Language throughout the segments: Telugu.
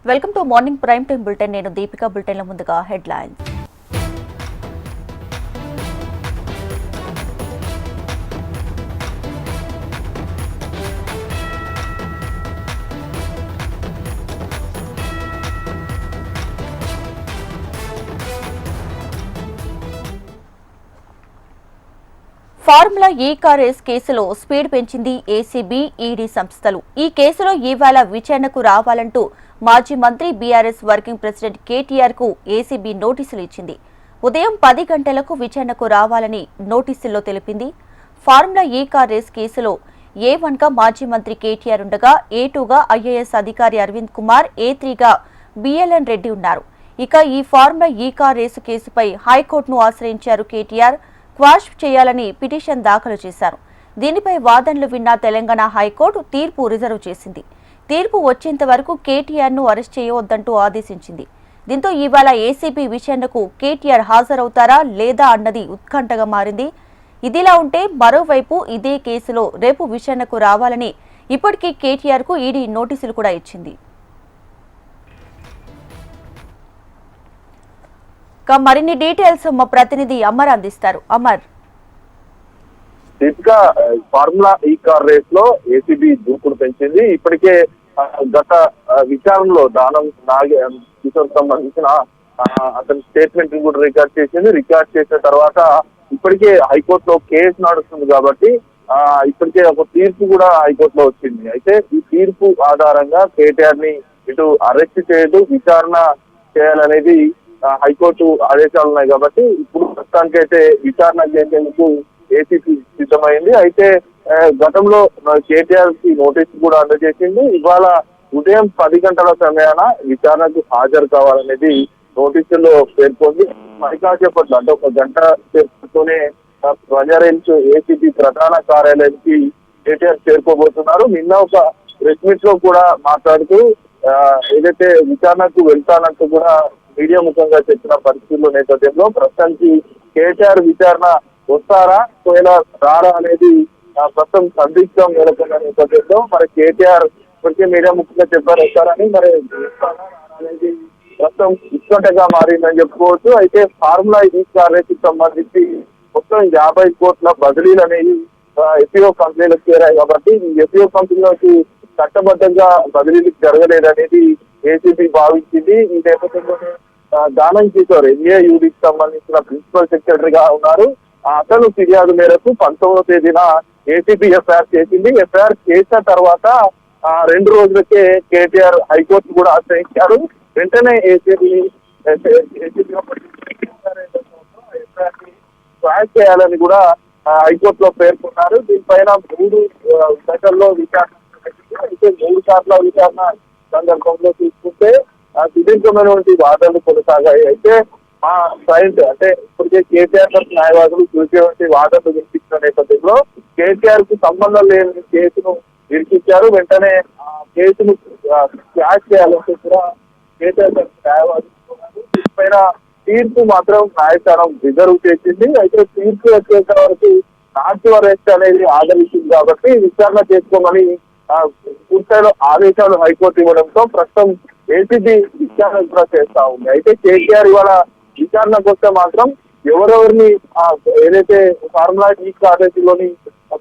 Welcome to morning prime time bulletin. నేను దీపిక. బులెటిన్ల ముందుగా హెడ్లైన్స్. ఫార్ములా ఈ కార్ రేస్ కేసులో స్పీడ్ పెంచింది ఏసీబీ, ఈడీ సంస్థలు. ఈ కేసులో ఇవాళ విచారణకు రావాలంటూ మాజీ మంత్రి బీఆర్ఎస్ వర్కింగ్ ప్రెసిడెంట్ కేటీఆర్ కు ఏసీబీ నోటీసులు ఇచ్చింది. ఉదయం 10 గంటలకు విచారణకు రావాలని నోటీసుల్లో తెలిపింది. ఫార్ములా ఈ కార్ రేస్ కేసులో A1 గా మాజీ మంత్రి కేటీఆర్ ఉండగా, A2 గా ఐఏఎస్ అధికారి అరవింద్ కుమార్, A3 గా బిఎల్ఎన్ రెడ్డి ఉన్నారు. ఇక ఈ ఫార్ములా ఈ కార్ రేసు కేసుపై హైకోర్టును ఆశ్రయించారు కేటీఆర్. క్వాష్ చేయాలని పిటిషన్ దాఖలు చేశారు. దీనిపై వాదనలు విన్న తెలంగాణ హైకోర్టు తీర్పు రిజర్వ్ చేసింది. తీర్పు వచ్చేంత వరకు కేటీఆర్ ను అరెస్ట్ చేయవద్దంటూ ఆదేశించింది. దీంతో ఇవాళ ఏసీబీ విచారణకు కేటీఆర్ హాజరవుతారా లేదా అన్నది ఉత్కంఠగా మారింది. ఇదిలా ఉంటే మరోవైపు ఇదే కేసులో రేపు విచారణకు రావాలని ఇప్పటికీ కేటీఆర్ కు ఈడీ నోటీసులు కూడా ఇచ్చింది. మరిన్ని డీటెయిల్స్ మా ప్రతినిధి అమర్ అందిస్తారు. అమర్, ఫార్ములా ఈ కార్ రేస్ లో ఏసీబీ దూకుడు పెంచింది. ఇప్పటికే గత విచారణలో దానం కిషోర్ సంబంధించిన అతని స్టేట్మెంట్ కూడా రికార్డ్ చేసింది. రికార్డ్ చేసిన తర్వాత ఇప్పటికే హైకోర్టులో కేసు నడుస్తుంది కాబట్టి ఇప్పటికే ఒక తీర్పు కూడా హైకోర్టులో వచ్చింది. అయితే ఈ తీర్పు ఆధారంగా కేటీఆర్ ని ఇటు అరెస్ట్ చేయదు, విచారణ చేయాలనేది హైకోర్టు ఆదేశాలు ఉన్నాయి కాబట్టి ఇప్పుడు ప్రస్తుతానికైతే విచారణ చేసేందుకు ఏసీపీ సిద్ధమైంది. అయితే గతంలో కేటీఆర్ కి నోటీసు కూడా అందజేసింది. ఇవాళ ఉదయం 10 గంటల సమయాన విచారణకు హాజరు కావాలనేది నోటీసుల్లో పేర్కొంది. మరి కాసేపట్లో అంటే 1 గంట సేపటితోనే బంజారాహిల్స్ ఏసీపీ ప్రధాన కార్యాలయానికి కేటీఆర్ చేరుకోబోతున్నారు. నిన్న ఒక ప్రెస్ మీట్ లో కూడా మాట్లాడుతూ ఏదైతే విచారణకు వెళ్తానంటూ కూడా మీడియా ముఖంగా చెప్పిన పరిస్థితుల్లో నేపథ్యంలో ప్రస్తుతానికి కేటీఆర్ విచారణ వస్తారా ఒకవేళ రారా అనేది ప్రస్తుతం సందిగ్ధం నెలకొన్న నేపథ్యంలో మరి కేటీఆర్ ఇప్పటికే మీడియా ముఖంగా చెప్పారు వస్తారని, మరి అనేది ప్రస్తుతం ఉత్కంఠగా మారిందని చెప్పుకోవచ్చు. అయితే ఫార్ములా ఈ కార్ రేస్ కి సంబంధించి మొత్తం 50 కోట్ల బదిలీలు అనేవి ఎఫ్ఈఓ కంపెనీలకు చేరాయి కాబట్టి ఈ ఎఫ్ఈఓ కంపెనీలోకి చట్టబద్ధంగా బదిలీలు జరగలేదనేది ఏసీబీ భావించింది. ఈ నేపథ్యంలోనే దానం కిషోర్ ఎన్ఏయూడికి సంబంధించిన ప్రిన్సిపల్ సెక్రటరీగా ఉన్నారు. అతను ఫిర్యాదు మేరకు 19వ తేదీన ఏసీబీ ఎఫ్ఐఆర్ చేసింది. ఎఫ్ఐఆర్ చేసిన తర్వాత 2 రోజులకే కేటీఆర్ హైకోర్టు కూడా ఆశ్రయించారు. వెంటనే ఏసీబీ ట్రాక్ చేయాలని కూడా హైకోర్టులో పేర్కొన్నారు. దీనిపైన 3 దశల్లో విచారణ అయితే 3 సార్ల విచారణ సందర్భంలో తీసుకుంటే సుదీర్ఘమైనటువంటి వాదనలు కొనసాగాయి. అయితే మా క్లయింట్ అంటే ఇప్పటికే కేటీఆర్ తరఫు న్యాయవాదులు చూసేటువంటి వాదనలు వినిపించిన నేపథ్యంలో కేటీఆర్ కు సంబంధం లేని కేసును వినిపించారు. వెంటనే ఆ కేసును క్లాష్ చేయాలంటే కూడా కేటీఆర్ తరఫు న్యాయవాదులు దీనిపైన తీర్పు మాత్రం న్యాయస్థానం రిజర్వ్ చేసింది. అయితే తీర్పు వచ్చేంత వరకు నాట్ టు అరెస్ట్ అనేది ఆదరించింది కాబట్టి విచారణ చేసుకోమని పూర్తిలో ఆదేశాలు హైకోర్టు ఇవ్వడంతో ప్రస్తుతం ఏసీబీ విచారణ కూడా చేస్తా ఉంది. అయితే కేటీఆర్ ఇవాళ విచారణకు వస్తే మాత్రం ఎవరెవరిని ఏదైతే ఫార్ములా ఈ కార్ రేస్ లోని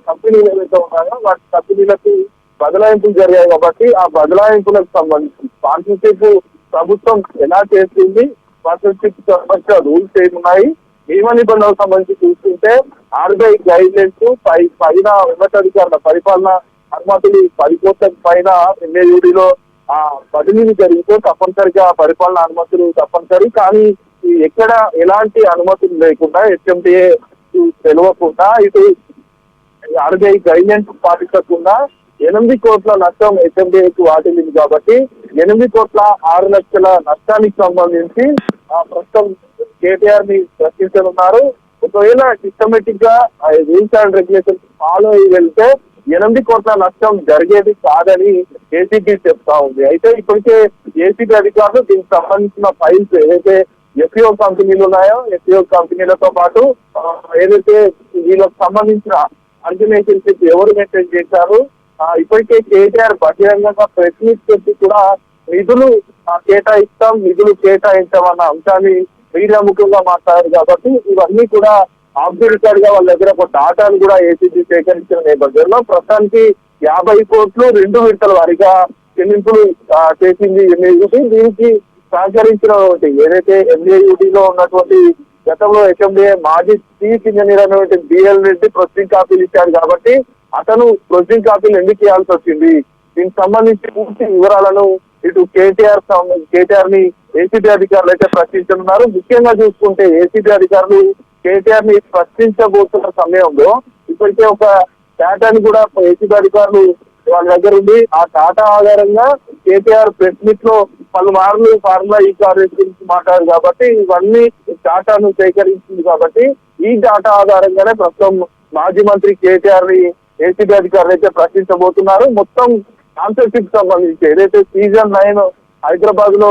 కంపెనీలు ఏవైతే ఉన్నాయో వాటి కంపెనీలకు బదలాయింపులు జరిగాయి కాబట్టి ఆ బదలాయింపులకు సంబంధించి స్పాన్సర్షిప్ ప్రభుత్వం ఎలా చేస్తుంది, స్పాన్సర్షిప్ సంబంధించిన రూల్స్ ఏమున్నాయి, నియమ నిబంధనలకు సంబంధించి చూస్తుంటే ఆర్బీఐ గైడ్ లైన్స్ పైన ఉన్నతాధికారుల పరిపాలన అనుమతులు 10 కోట్ల పైన ఎన్ఏయూడీలో బదిలీలు జరిగితే తప్పనిసరిగా పరిపాలన అనుమతులు తప్పనిసరి. కానీ ఎక్కడ ఎలాంటి అనుమతులు లేకుండా హెచ్ఎండిఏ తెలియకుండా ఇటు ఆర్బీఐ గైడ్లైన్స్ పాటించకుండా 8 కోట్ల నష్టం హెచ్ఎండిఏకి వాటిల్లింది కాబట్టి 8 కోట్ల 6 లక్షల నష్టానికి సంబంధించి ప్రస్తుతం కేటీఆర్ ని ప్రశ్నించనున్నారు. ఒకవేళ సిస్టమేటిక్ గా రూల్స్ అండ్ రెగ్యులేషన్స్ ఫాలో అయ్యి వెళ్తే 8 కోట్ల నష్టం జరిగేది కాదని ఏసీబీ చెప్తా ఉంది. అయితే ఇప్పటికే ఏసీబీ అధికారులు దీనికి సంబంధించిన ఫైల్స్ ఏదైతే ఎఫ్ఈఓ కంపెనీలు ఉన్నాయో ఎఫ్ఈఓ కంపెనీలతో పాటు ఏదైతే వీళ్ళకి సంబంధించిన ఆర్గనైజేషన్స్ ఎవరు మెయింటైన్ చేశారు ఇప్పటికే కేటీఆర్ బహిరంగంగా ప్రెస్ మీట్ పెట్టి కూడా నిధులు కేటాయించామన్న అంశాన్ని మీడియా ముఖ్యంగా మాట్లాడారు కాబట్టి ఇవన్నీ కూడా ఆబ్జెక్ట్ గా వాళ్ళ దగ్గర ఒక డాటాను కూడా ఏసీబీ సేకరించిన నేపథ్యంలో ప్రస్తుతానికి 50 కోట్లు 2 విడతల వారిగా చెల్లింపులు చేసింది ఎంఏయుడి. దీనికి సహకరించినటువంటి ఏదైతే ఎంఏయుడిలో ఉన్నటువంటి గతంలో ఎస్ఎండిఏ మాజీ చీఫ్ ఇంజనీర్ అనేటువంటి బిఎల్ రెడ్డి ప్రొసీడింగ్ కాపీలు ఇచ్చారు కాబట్టి అతను ప్రొసీడింగ్ కాపీలు ఎందుకు ఇవ్వాల్సి వచ్చింది, దీనికి సంబంధించి పూర్తి వివరాలను ఇటు కేటీఆర్ ని ఏసీబీ అధికారులు అయితే ప్రశ్నించనున్నారు. ముఖ్యంగా చూసుకుంటే ఏసీబీ అధికారులు కేటీఆర్ ని ప్రశ్నించబోతున్న సమయంలో ఇప్పటికే ఒక డేటాని కూడా ఏసీబీ అధికారులు వాళ్ళ దగ్గర ఉంది. ఆ డాటా ఆధారంగా కేటీఆర్ ప్రెస్ మీట్ లో పలుమార్లు ఫార్ములా ఈ కాంగ్రెస్ గురించి మాట్లాడారు కాబట్టి ఇవన్నీ డాటాను సేకరించింది కాబట్టి ఈ డాటా ఆధారంగానే ప్రస్తుతం మాజీ మంత్రి కేటీఆర్ ని ఏసీబీ అధికారులు అయితే ప్రశ్నించబోతున్నారు. మొత్తం స్పాన్సర్షిప్ సంబంధించి ఏదైతే సీజన్ 9 హైదరాబాద్ లో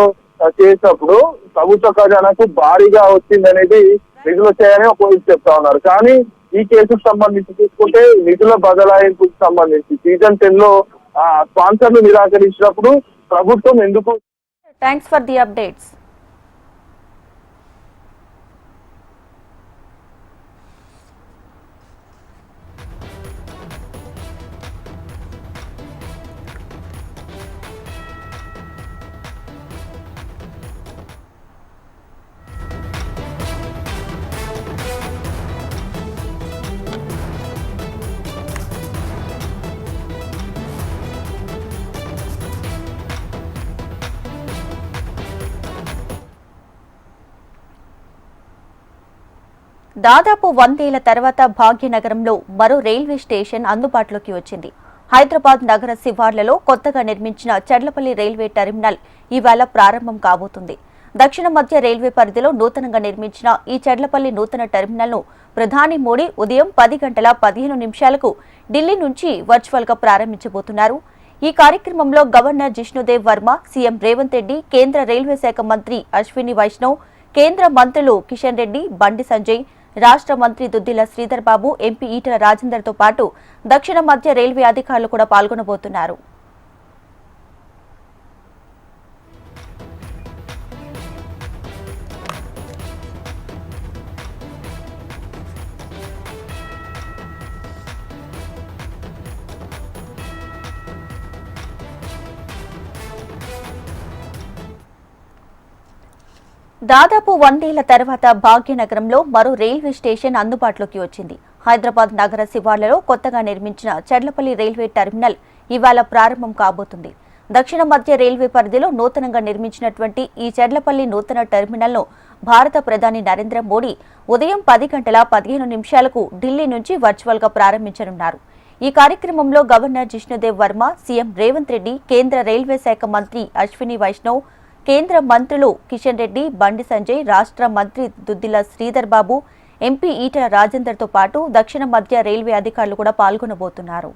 చేసినప్పుడు ప్రభుత్వ ఖజానాకు భారీగా వచ్చిందనేది నిధులు వచ్చాయని పోలీసులు చెప్తా ఉన్నారు. కానీ ఈ కేసుకు సంబంధించి చూసుకుంటే నిధుల బదలాయింపుకు సంబంధించి సీజన్ 10 లో స్పాన్సర్లు నిరాకరించినప్పుడు ప్రభుత్వం ఎందుకు. Thanks for the updates. దాదాపు 100 ఏళ్ల తర్వాత భాగ్యనగరంలో మరో రైల్వే స్టేషన్ అందుబాటులోకి వచ్చింది. హైదరాబాద్ నగర శివార్లలో కొత్తగా నిర్మించిన చర్లపల్లి రైల్వే టెర్మినల్ ఇవాళ ప్రారంభం కాబోతుంది. దక్షిణ మధ్య రైల్వే పరిధిలో నూతనంగా నిర్మించిన ఈ చర్లపల్లి నూతన టెర్మినల్ను ప్రధాని మోడీ ఉదయం 10:15 ఢిల్లీ నుంచి వర్చువల్ గా ప్రారంభించబోతున్నారు. ఈ కార్యక్రమంలో గవర్నర్ జిష్ణుదేవ్ వర్మ, సీఎం రేవంత్ రెడ్డి, కేంద్ర రైల్వే శాఖ మంత్రి అశ్విని వైష్ణవ్, కేంద్ర మంత్రులు కిషన్ రెడ్డి, బండి సంజయ్, రాష్ట్ర మంత్రి దుద్దిల శ్రీధర్ బాబు, ఎంపీ ఈటెల రాజేందర్ తో పాటు దక్షిణ మధ్య రైల్వే అధికారులు కూడా పాల్గొనబోతున్నారు. దాదాపు 100 ఏళ్ల తర్వాత భాగ్యనగరంలో మరో రైల్వే స్టేషన్ అందుబాటులోకి వచ్చింది. హైదరాబాద్ నగర శివార్లలో కొత్తగా నిర్మించిన చర్లపల్లి రైల్వే టెర్మినల్ ఇవాళ ప్రారంభం కాబోతుంది. దక్షిణ మధ్య రైల్వే పరిధిలో నూతనంగా నిర్మించినటువంటి ఈ చర్లపల్లి నూతన టెర్మినల్ను భారత ప్రధాని నరేంద్ర మోడీ ఉదయం 10:15 ఢిల్లీ నుంచి వర్చువల్ గా ప్రారంభించనున్నారు. ఈ కార్యక్రమంలో గవర్నర్ జిష్ణుదేవ్ వర్మ, సీఎం రేవంత్ రెడ్డి, కేంద్ర రైల్వే శాఖ మంత్రి అశ్విని వైష్ణవ్, కేంద్ర మంత్రులు కిషన్ రెడ్డి, బండి సంజయ్, రాష్ట్ర మంత్రి దుద్దిల శ్రీధర్ బాబు, ఎంపీ ఈటెల రాజేందర్ తో పాటు దక్షిణ మధ్య రైల్వే అధికారులు కూడా పాల్గొనబోతున్నారు.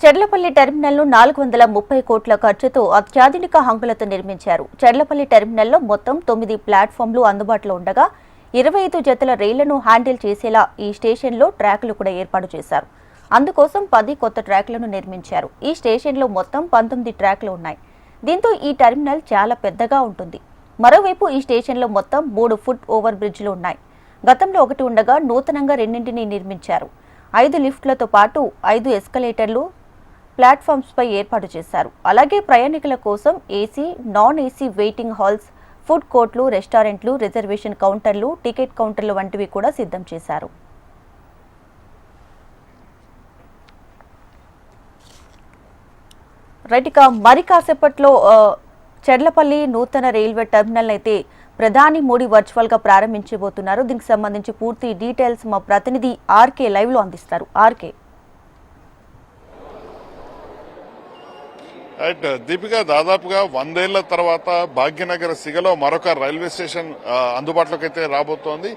చర్లపల్లి టెర్మినల్ను 430 కోట్ల ఖర్చుతో అత్యాధునిక హంగులతో నిర్మించారు. చర్లపల్లి టెర్మినల్లో మొత్తం 9 ప్లాట్ఫామ్లు అందుబాటులో ఉండగా 25 జతల రైళ్లను హ్యాండిల్ చేసేలా ఈ స్టేషన్లో ట్రాకులు కూడా ఏర్పాటు చేశారు. అందుకోసం 10 కొత్త ట్రాక్లను నిర్మించారు. ఈ స్టేషన్లో మొత్తం 19 ట్రాక్లు ఉన్నాయి. దీంతో ఈ టెర్మినల్ చాలా పెద్దగా ఉంటుంది. మరోవైపు ఈ స్టేషన్లో మొత్తం 3 ఫుట్ ఓవర్ బ్రిడ్జ్లు ఉన్నాయి. గతంలో ఒకటి ఉండగా నూతనంగా రెండింటిని నిర్మించారు. 5 లిఫ్ట్లతో పాటు 5 ఎస్కలేటర్లు ప్లాట్ఫామ్స్ పై ఏర్పాటు చేశారు. అలాగే ప్రయాణికుల కోసం AC, non AC waiting halls, food కోర్టులు, రెస్టారెంట్లు, రిజర్వేషన్ కౌంటర్లు, టికెట్ కౌంటర్లు వంటివి కూడా సిద్ధం చేశారు. రైట్, ఇక మరి కాసేపట్లో చెర్లపల్లి నూతన రైల్వే టెర్మినల్ అయితే ప్రధాని మోడీ వర్చువల్ గా ప్రారంభించబోతున్నారు. దీనికి సంబంధించి పూర్తి డీటెయిల్స్ మా ప్రతినిధి ఆర్కే లైవ్ లో అందిస్తారు. ఆర్కే. రైట్ దీపిక, దాదాపుగా 100 ఏళ్ల తర్వాత భాగ్యనగర్ సిగలో మరొక రైల్వే స్టేషన్ అందుబాటులోకి అయితే రాబోతోంది.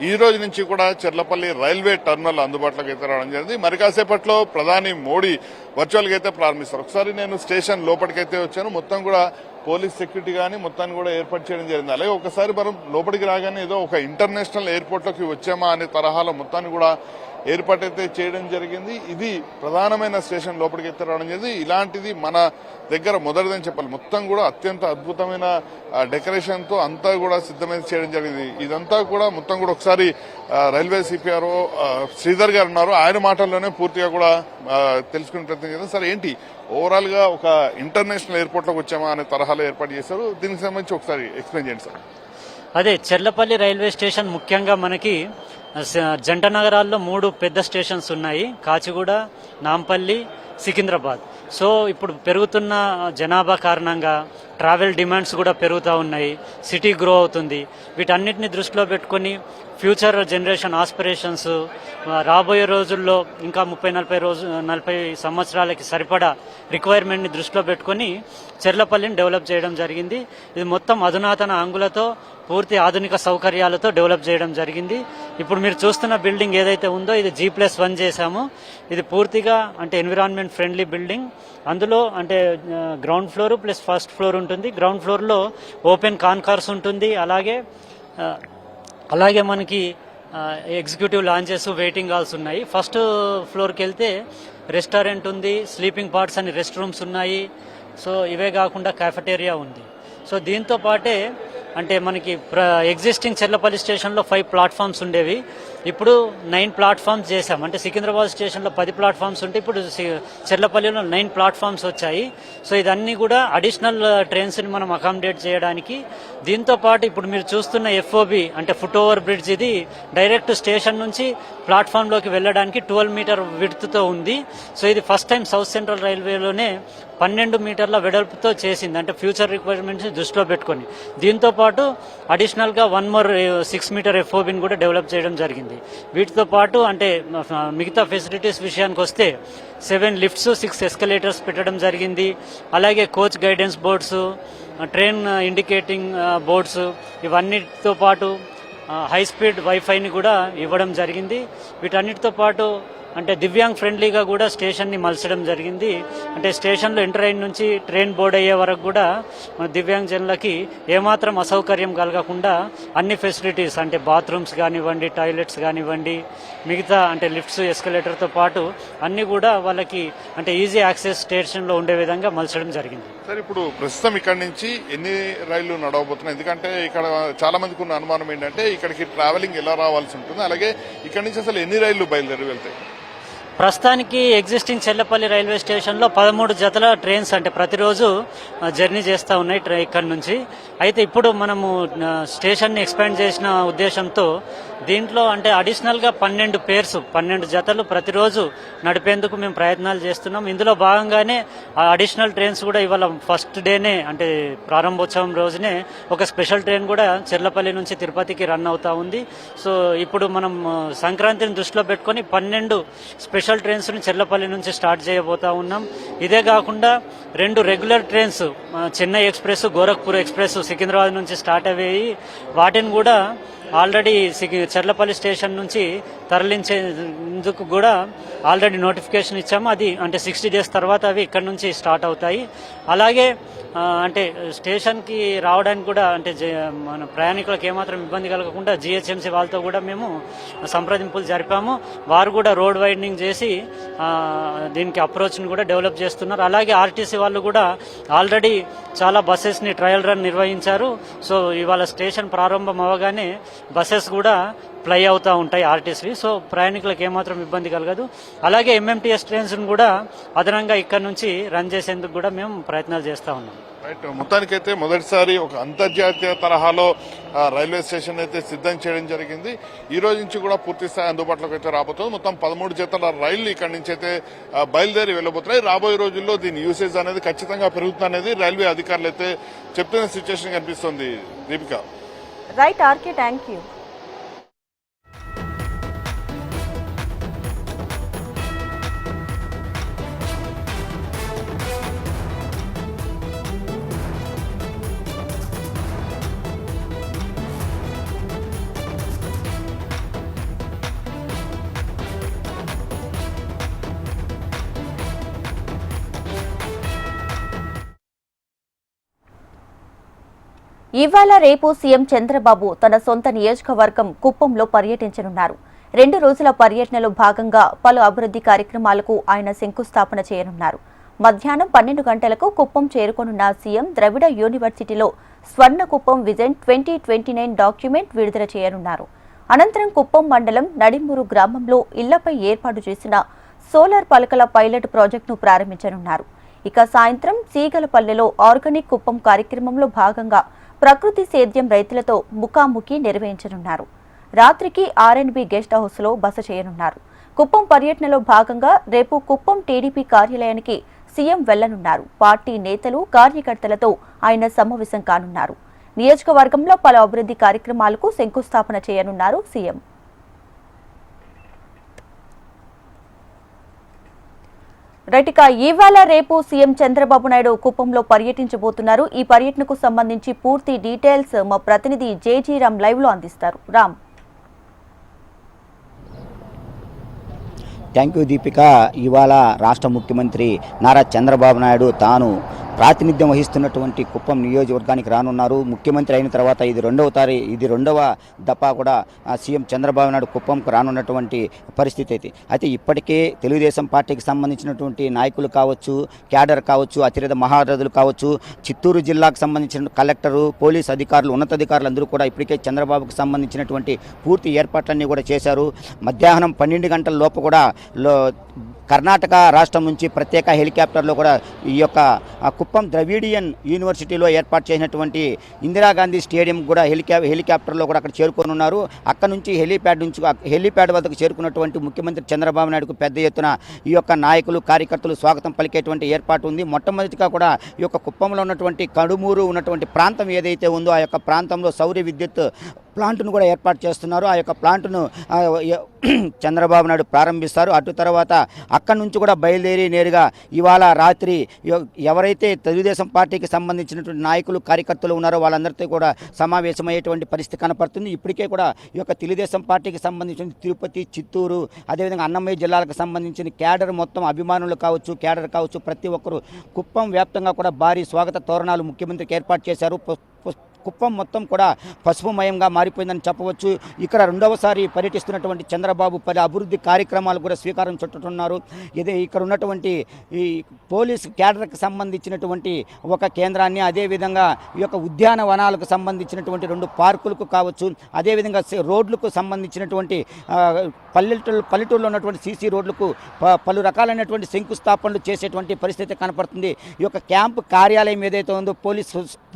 ఈ రోజు నుంచి కూడా చెర్లపల్లి రైల్వే టర్మినల్ అందుబాటులోకి అయితే రావడం జరిగింది. మరి కాసేపట్లో ప్రధాని మోడీ వర్చువల్ గా అయితే ప్రారంభిస్తారు. ఒకసారి నేను స్టేషన్ లోపలికైతే వచ్చాను. మొత్తం కూడా పోలీస్ సెక్యూరిటీ కానీ మొత్తాన్ని కూడా ఏర్పాటు చేయడం జరిగింది. అలాగే ఒకసారి మనం లోపలికి రాగానే ఏదో ఒక ఇంటర్నేషనల్ ఎయిర్పోర్ట్ లోకి వచ్చామా అనే తరహాలో మొత్తాన్ని కూడా ఏర్పాటు అయితే చేయడం జరిగింది. ఇది ప్రధానమైన స్టేషన్ లోపలికి అయితే రావడం జరిగింది. ఇలాంటిది మన దగ్గర మొదటిదని చెప్పాలి. మొత్తం కూడా అత్యంత అద్భుతమైన డెకరేషన్ తో అంతా కూడా సిద్ధమైతే చేయడం జరిగింది. ఇదంతా కూడా మొత్తం కూడా ఒకసారి రైల్వే సిపిఆర్ఓ శ్రీధర్ గారు ఉన్నారు, ఆయన మాటల్లోనే పూర్తిగా కూడా తెలుసుకునే ప్రయత్నం చేద్దాం. సార్, ఏంటి ఓవరాల్ గా ఒక ఇంటర్నేషనల్ ఎయిర్పోర్ట్ లోకి వచ్చామా అనే తరహాలో ఏర్పాటు చేశారు, దీనికి సంబంధించి ఒకసారి ఎక్స్ప్లెయిన్ చేయండి సార్. అదే చెర్లపల్లి రైల్వే స్టేషన్ ముఖ్యంగా మనకి జంట నగరాల్లో 3 పెద్ద స్టేషన్స్ ఉన్నాయి: కాచిగూడ, నాంపల్లి, సికింద్రాబాద్. సో ఇప్పుడు పెరుగుతున్న జనాభా కారణంగా ట్రావెల్ డిమాండ్స్ కూడా పెరుగుతూ ఉన్నాయి, సిటీ గ్రో అవుతుంది. వీటన్నిటిని దృష్టిలో పెట్టుకొని ఫ్యూచర్ జనరేషన్ ఆస్పిరేషన్స్ రాబోయే రోజుల్లో ఇంకా 30-40 సంవత్సరాలకి సరిపడా రిక్వైర్మెంట్ని దృష్టిలో పెట్టుకొని చెర్లపల్లిని డెవలప్ చేయడం జరిగింది. ఇది మొత్తం అధునాతన అంగులతో పూర్తి ఆధునిక సౌకర్యాలతో డెవలప్ చేయడం జరిగింది. ఇప్పుడు మీరు చూస్తున్న బిల్డింగ్ ఏదైతే ఉందో ఇది G+1 చేశాము. ఇది పూర్తిగా అంటే ఎన్విరాన్మెంట్ ఫ్రెండ్లీ బిల్డింగ్. అందులో అంటే ground floor plus first floor ఉంటుంది. గ్రౌండ్ ఫ్లోర్లో ఓపెన్ కాన్కార్స్ ఉంటుంది. అలాగే మనకి ఎగ్జిక్యూటివ్ లాంచెస్, వెయిటింగ్ హాల్స్ ఉన్నాయి. ఫస్ట్ ఫ్లోర్కి వెళ్తే రెస్టారెంట్ ఉంది, స్లీపింగ్ పార్ట్స్ అని రెస్ట్ రూమ్స్ ఉన్నాయి. సో ఇవే కాకుండా క్యాఫెటేరియా ఉంది. సో దీంతో పాటే అంటే మనకి ఎగ్జిస్టింగ్ చెర్లపల్లి స్టేషన్లో 5 ప్లాట్ఫామ్స్ ఉండేవి, ఇప్పుడు 9 ప్లాట్ఫామ్స్ చేశాం. అంటే సికింద్రాబాద్ స్టేషన్లో 10 ప్లాట్ఫామ్స్ ఉంటే ఇప్పుడు చెర్లపల్లిలో 9 ప్లాట్ఫామ్స్ వచ్చాయి. సో ఇదన్నీ కూడా అడిషనల్ ట్రైన్స్ని మనం అకామిడేట్ చేయడానికి. దీంతో పాటు ఇప్పుడు మీరు చూస్తున్న FOB అంటే ఫుట్ ఓవర్ బ్రిడ్జ్, ఇది డైరెక్ట్ స్టేషన్ నుంచి ప్లాట్ఫామ్లోకి వెళ్ళడానికి 12 మీటర్ విడ్త్తో ఉంది. సో ఇది ఫస్ట్ టైం సౌత్ సెంట్రల్ రైల్వేలోనే 12 మీటర్ల వెడల్పుతో చేసింది, అంటే ఫ్యూచర్ రిక్వైర్మెంట్స్ దృష్టిలో పెట్టుకొని. దీంతో పాటు అడిషనల్ గా 1 more 6 మీటర్ FOBని కూడా డెవలప్ చేయడం జరిగింది. వీటితో పాటు అంటే మిగతా ఫెసిలిటీస్ విషయానికి వస్తే 7 లిఫ్ట్స్, 6 ఎస్కలేటర్స్ పెట్టడం జరిగింది. అలాగే coach guidance boards, train indicating boards, ఇవన్నిటితో పాటు హై స్పీడ్ వైఫైని కూడా ఇవ్వడం జరిగింది. వీటన్నిటితో పాటు అంటే దివ్యాంగ్ ఫ్రెండ్లీగా కూడా స్టేషన్ని మలచడం జరిగింది. అంటే స్టేషన్లో ఎంటర్ అయిన నుంచి ట్రైన్ బోర్డ్ అయ్యే వరకు కూడా మన దివ్యాంగ్ జనులకి ఏమాత్రం అసౌకర్యం కలగకుండా అన్ని ఫెసిలిటీస్ అంటే బాత్రూమ్స్ కానివ్వండి, టాయిలెట్స్ కానివ్వండి, మిగతా అంటే లిఫ్ట్స్, ఎస్కలేటర్తో పాటు అన్ని కూడా వాళ్ళకి అంటే ఈజీ యాక్సెస్ స్టేషన్లో ఉండే విధంగా మలచడం జరిగింది. సార్, ఇప్పుడు ప్రస్తుతం ఇక్కడ నుంచి ఎన్ని రైళ్లు నడవబోతున్నాయి? ఎందుకంటే ఇక్కడ చాలా మందికి ఉన్న అనుమానం ఏంటంటే ఇక్కడికి ట్రావెలింగ్ ఎలా రావాల్సి ఉంటుంది, అలాగే ఇక్కడ నుంచి అసలు ఎన్ని రైళ్లు బయలుదేరి వెళ్తాయి? ప్రస్తుతానికి ఎగ్జిస్టింగ్ చెర్లపల్లి రైల్వే స్టేషన్లో 13 జతల ట్రైన్స్ అంటే ప్రతిరోజు జర్నీ చేస్తూ ఉన్నాయి ఇక్కడ నుంచి. అయితే ఇప్పుడు మనము స్టేషన్ని ఎక్స్పాండ్ చేసిన ఉద్దేశంతో దీంట్లో అంటే అడిషనల్గా 12 పేర్స్ 12 జతలు ప్రతిరోజు నడిపేందుకు మేము ప్రయత్నాలు చేస్తున్నాం. ఇందులో భాగంగానే ఆ అడిషనల్ ట్రైన్స్ కూడా ఇవాళ ఫస్ట్ డేనే అంటే ప్రారంభోత్సవం రోజునే ఒక స్పెషల్ ట్రైన్ కూడా చెర్లపల్లి నుంచి తిరుపతికి రన్ అవుతా ఉంది. సో ఇప్పుడు మనం సంక్రాంతిని దృష్టిలో పెట్టుకొని 12 స్పెషల్ ట్రైన్స్ని చెర్లపల్లి నుంచి స్టార్ట్ చేయబోతా ఉన్నాం. ఇదే కాకుండా 2 regular trains Chennai express, Gorakhpur express Secunderabad నుంచి స్టార్ట్ అయ్యాయి. వాటిని కూడా ఆల్రెడీ చెర్లపల్లి స్టేషన్ నుంచి తరలించేందుకు కూడా ఆల్రెడీ నోటిఫికేషన్ ఇచ్చాము. అది అంటే 60 days తర్వాత అవి ఇక్కడ నుంచి స్టార్ట్ అవుతాయి. అలాగే అంటే స్టేషన్కి రావడానికి కూడా అంటే మన ప్రయాణికులకు ఏమాత్రం ఇబ్బంది కలగకుండా GHMC వాళ్ళతో కూడా మేము సంప్రదింపులు జరిపాము. వారు కూడా రోడ్ వైడనింగ్ చేసి దీనికి అప్రోచ్ని కూడా డెవలప్ చేస్తున్నారు. అలాగే RTC వాళ్ళు కూడా ఆల్రెడీ చాలా బస్సెస్ని ట్రయల్ రన్ నిర్వహించారు. సో ఇవాళ స్టేషన్ ప్రారంభం అవ్వగానే బస్సెస్ కూడా ప్లై అవుతూ ఉంటాయి RTC. సో ప్రయాణికులకు ఏమాత్రం ఇబ్బంది కలగదు. అలాగే MMTS ట్రైన్స్ కూడా అదనంగా ఇక్కడ నుంచి రన్ చేసేందుకు కూడా మేము ప్రయత్నాలు చేస్తూ ఉన్నాం. రైట్, మొత్తానికైతే మొదటిసారి ఒక అంతర్జాతీయ తరహాలో రైల్వే స్టేషన్ అయితే సిద్ధం చేయడం జరిగింది. ఈ రోజు నుంచి కూడా పూర్తి స్థాయి అందుబాటులోకి అయితే రాబోతుంది. మొత్తం 13 జతల రైళ్లు ఇక్కడి నుంచి అయితే బయలుదేరి వెళ్ళబోతున్నాయి. రాబోయే రోజుల్లో దీని యూసేజ్ అనేది ఖచ్చితంగా పెరుగుతుందనేది రైల్వే అధికారులు అయితే చెప్తున్న సిచ్యువేషన్ కనిపిస్తుంది. Deepika. Right RK, thank you. ఇవాళ రేపు సీఎం చంద్రబాబు తన సొంత నియోజకవర్గం కుప్పంలో పర్యటించనున్నారు. 2 రోజుల పర్యటనలో భాగంగా పలు అభివృద్ధి కార్యక్రమాలకు ఆయన శంకుస్థాపన చేయనున్నారు. మధ్యాహ్నం 12 గంటలకు కుప్పం చేరుకోనున్న సీఎం ద్రవిడ యూనివర్సిటీలో స్వర్ణ కుప్పం విజన్ 2029 డాక్యుమెంట్ విడుదల చేయనున్నారు. అనంతరం కుప్పం మండలం నడిమూరు గ్రామంలో ఇళ్లపై ఏర్పాటు చేసిన సోలార్ పలకల పైలట్ ప్రాజెక్టును ప్రారంభించనున్నారు. ఇక సాయంత్రం సీగలపల్లెలో ఆర్గానిక్ కుప్పం కార్యక్రమంలో భాగంగా ప్రకృతి సేద్యం రైతులతో ముఖాముఖి నిర్వహించనున్నారు. రాత్రికి R&B గెస్ట్ హౌస్ లో బస చేయనున్నారు. కుప్పం పర్యటనలో భాగంగా రేపు కుప్పం టీడీపీ కార్యాలయానికి సీఎం వెళ్లనున్నారు. పార్టీ నేతలు కార్యకర్తలతో ఆయన సమావేశం కానున్నారు. నియోజకవర్గంలో పలు అభివృద్ధి కార్యక్రమాలకు శంకుస్థాపన చేయనున్నారు సీఎం. రైట్, ఇవాళ రేపు సీఎం చంద్రబాబు నాయుడు కుప్పంలో పర్యటించబోతున్నారు. ఈ పర్యటనకు సంబంధించి పూర్తి డీటెయిల్స్ మా ప్రతినిధి జేజీ రామ్ లైవ్ లో అందిస్తారు. రామ్. Thank you Deepika. ఇవాళ రాష్ట్ర ముఖ్యమంత్రి నారా చంద్రబాబు నాయుడు తాను ప్రాతినిధ్యం వహిస్తున్నటువంటి కుప్పం నియోజకవర్గానికి రానున్నారు. ముఖ్యమంత్రి అయిన తర్వాత ఇది రెండవ దఫా కూడా సీఎం చంద్రబాబు నాయుడు కుప్పంకు రానున్నటువంటి పరిస్థితి అయితే ఇప్పటికే తెలుగుదేశం పార్టీకి సంబంధించినటువంటి నాయకులు కావచ్చు, క్యాడర్ కావచ్చు, అతిరథ మహారథులు కావచ్చు, చిత్తూరు జిల్లాకు సంబంధించిన కలెక్టరు, పోలీస్ అధికారులు, ఉన్నతాధికారులు అందరూ కూడా ఇప్పటికే చంద్రబాబుకు సంబంధించినటువంటి పూర్తి ఏర్పాట్లన్నీ కూడా చేశారు. మధ్యాహ్నం 12 గంటల లోపు కూడా కర్ణాటక రాష్ట్రం నుంచి ప్రత్యేక హెలికాప్టర్లో కూడా ఈ యొక్క కుప్పం ద్రవిడియన్ యూనివర్సిటీలో ఏర్పాటు చేసినటువంటి ఇందిరాగాంధీ స్టేడియం కూడా హెలికాప్టర్లో కూడా అక్కడ చేరుకోనున్నారు. అక్కడ నుంచి హెలిప్యాడ్ వద్దకు చేరుకున్నటువంటి ముఖ్యమంత్రి చంద్రబాబు నాయుడుకు పెద్ద ఎత్తున ఈ యొక్క నాయకులు, కార్యకర్తలు స్వాగతం పలికేటువంటి ఏర్పాటు ఉంది. మొట్టమొదటిగా కూడా ఈ యొక్క కుప్పంలో ఉన్నటువంటి కడుమూరు ఉన్నటువంటి ప్రాంతం ఏదైతే ఉందో ఆ యొక్క ప్రాంతంలో సౌర విద్యుత్ ప్లాంట్ను కూడా ఏర్పాటు చేస్తున్నారు. ఆ యొక్క ప్లాంట్ను చంద్రబాబు నాయుడు ప్రారంభిస్తారు. అటు తర్వాత అక్కడి నుంచి కూడా బయలుదేరి నేరుగా ఇవాళ రాత్రి ఎవరైతే తెలుగుదేశం పార్టీకి సంబంధించినటువంటి నాయకులు, కార్యకర్తలు ఉన్నారో వాళ్ళందరితో కూడా సమావేశమయ్యేటువంటి పరిస్థితి కనపడుతుంది. ఇప్పటికే కూడా ఈ యొక్క తెలుగుదేశం పార్టీకి సంబంధించిన తిరుపతి, చిత్తూరు, అదేవిధంగా అన్నమయ్య జిల్లాలకు సంబంధించిన క్యాడర్ మొత్తం అభిమానులు కావచ్చు, క్యాడర్ కావచ్చు, ప్రతి ఒక్కరు కుప్పం వ్యాప్తంగా కూడా భారీ స్వాగత తోరణాలు ముఖ్యమంత్రికి ఏర్పాటు చేశారు. కుప్పం మొత్తం కూడా పసుపుమయంగా మారిపోయిందని చెప్పవచ్చు. ఇక్కడ రెండవసారి పర్యటిస్తున్నటువంటి చంద్రబాబు పలు అభివృద్ధి కార్యక్రమాలు కూడా స్వీకారం చుట్టుతున్నారు. ఇదే ఇక్కడ ఉన్నటువంటి ఈ పోలీస్ క్యాడర్కి సంబంధించినటువంటి ఒక కేంద్రాన్ని, అదేవిధంగా ఈ యొక్క ఉద్యానవనాలకు సంబంధించినటువంటి 2 పార్కులకు కావచ్చు, అదేవిధంగా రోడ్లకు సంబంధించినటువంటి పల్లెటూరులో ఉన్నటువంటి సీసీ రోడ్లకు పలు రకాలైనటువంటి శంకుస్థాపనలు చేసేటువంటి పరిస్థితి కనపడుతుంది. ఈ యొక్క క్యాంపు కార్యాలయం ఏదైతే ఉందో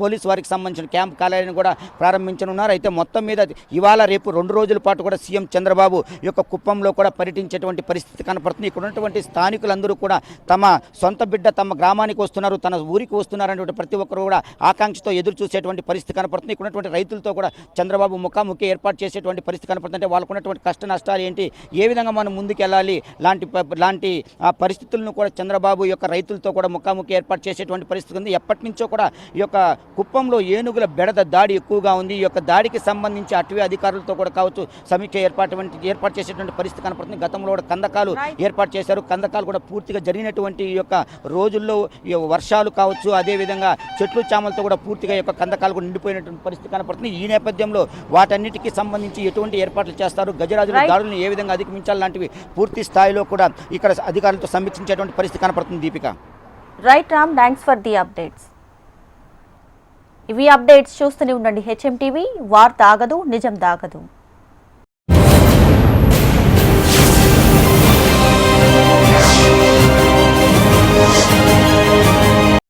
పోలీస్ వారికి సంబంధించిన క్యాంప్ కార్యాలయాన్ని కూడా ప్రారంభించనున్నారు. అయితే మొత్తం మీద ఇవాళ రేపు 2 రోజుల పాటు కూడా సీఎం చంద్రబాబు ఈ యొక్క కుప్పంలో కూడా పర్యటించేటువంటి పరిస్థితి కనపడుతుంది. ఇక్కడ ఉన్నటువంటి స్థానికులందరూ కూడా తమ సొంత బిడ్డ తమ గ్రామానికి వస్తున్నారు, తన ఊరికి వస్తున్నారనేటువంటి ప్రతి ఒక్కరు కూడా ఆకాంక్షతో ఎదురు చూసేటువంటి పరిస్థితి కనపడుతుంది. ఇక్కడ ఉన్నటువంటి రైతులతో కూడా చంద్రబాబు ముఖాముఖి ఏర్పాటు చేసేటువంటి పరిస్థితి కనపడుతుంది. అంటే వాళ్ళకు ఉన్నటువంటి కష్ట నష్టాలు ఏంటి, ఏ విధంగా మనం ముందుకెళ్ళాలి లాంటి పరిస్థితులను కూడా చంద్రబాబు ఈ యొక్క రైతులతో కూడా ముఖాముఖి ఏర్పాటు చేసేటువంటి పరిస్థితి ఉంది. ఎప్పటి నుంచో కూడా ఈ యొక్క కుప్పంలో ఏనుగుల బెడద దాడి ఎక్కువగా ఉంది. ఈ యొక్క దాడికి సంబంధించి అటవీ అధికారులతో కూడా కావచ్చు సమీక్ష ఏర్పాటు చేసేటువంటి పరిస్థితి కనపడుతుంది. గతంలో కూడా కందకాలు ఏర్పాటు చేశారు. కందకాలు కూడా పూర్తిగా జరిగినటువంటి ఈ యొక్క రోజుల్లో ఈ వర్షాలు కావచ్చు, అదేవిధంగా చెట్లు చామలతో కూడా పూర్తిగా ఈ యొక్క కందకాలు కూడా నిండిపోయినటువంటి పరిస్థితి కనపడుతుంది. ఈ నేపథ్యంలో వాటన్నిటికీ సంబంధించి ఎటువంటి ఏర్పాట్లు చేస్తారు, గజరాజుల దాడులను ఏ విధంగా అధిగమించాలి లాంటివి పూర్తి స్థాయిలో కూడా ఇక్కడ అధికారులతో సమీక్షించేటువంటి పరిస్థితి కనపడుతుంది. Deepika. Right Ram, thanks for the updates. ఇవి అప్డేట్స్ చూస్తూనే ఉండండి. HM టీవీ, వార్త ఆగదు, నిజం దాగదు.